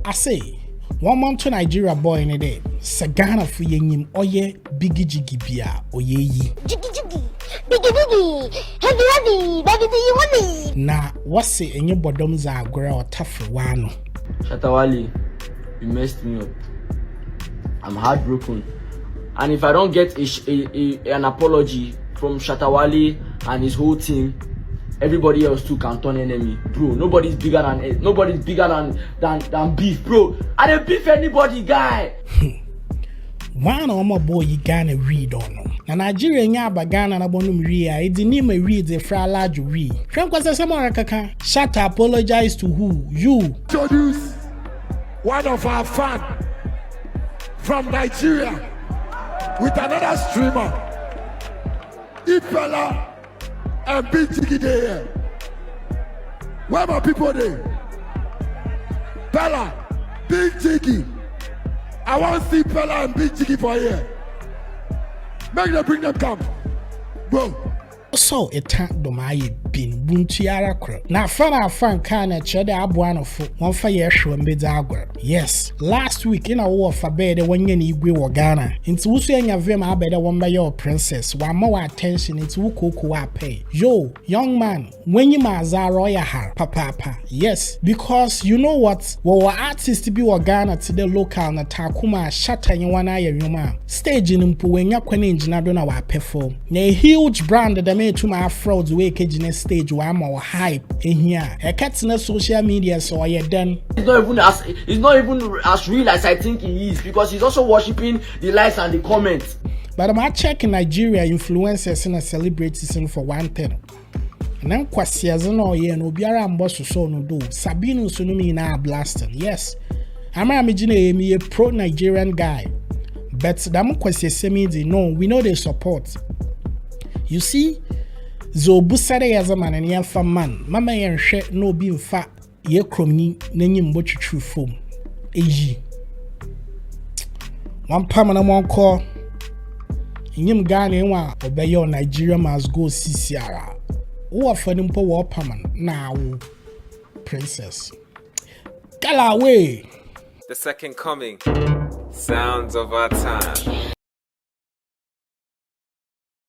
I say, 1 month to Nigeria boy in a day. Sagana for yenim oye biggy jiggy bia oye yi. Jiggy jiggy, biggy, heavy, baby do you want me? Na what say any bottoms are girl tough one. Shatta Wale, you messed me up. I'm heartbroken. And if I don't get an apology from Shatta Wale and his whole team, everybody else too can turn enemy, bro. Nobody's bigger than beef, bro. I don't beef anybody, guy. One or more boy you gonna read on. Na Nigeria nyaba Ghana na bonum ria. It didn't read the fra large read. Frank was a samara kaka. Shatta apologize to who? You. Introduce one of our fans from Nigeria with another streamer, Ipela and Big Jiggy there. Where my people there? Pella, Big Jiggy. I want to see Pella and Big Jiggy for here. Make them bring them come. Bro. So a tank domaye bin buntiara kro. Na fan kana chede abuano fo. One fire show mbedza agwar. Yes, last week in a war for bed when you need we Ghana. Into usu enya vema abeda one by your princess. Wa more attention into ukoko pay. Yo, young man, when you mazaro ya har papa. Yes, because you know what? Our artists to be Ghana to the local na takuma Shatta Wale yuma. Stage in mpuwenya kwenye engineer na wa perform. Na huge brand that to my frauds wake in stage where I'm hype in here. A cat's in social media, so you're done. It's not even as real as I think he is, because he's also worshipping the likes and the comments. But I'm checking Nigeria influencers and celebrities for one thing. And then questions no ye no biara amboso so no do. Sabino sunumi na blasting. Yes. I'm imagining a pro Nigerian guy. But that question semi no, we know they support. You see, Zobusade as a man and young man, Mama and shed no being fat, ye crummy, name butcher true foam. AG. One permanent one call. In him Ghana, obey your Nigeria must go CCR. Or for them power permanent now, princess. Gala away. The second coming. Sounds of our time.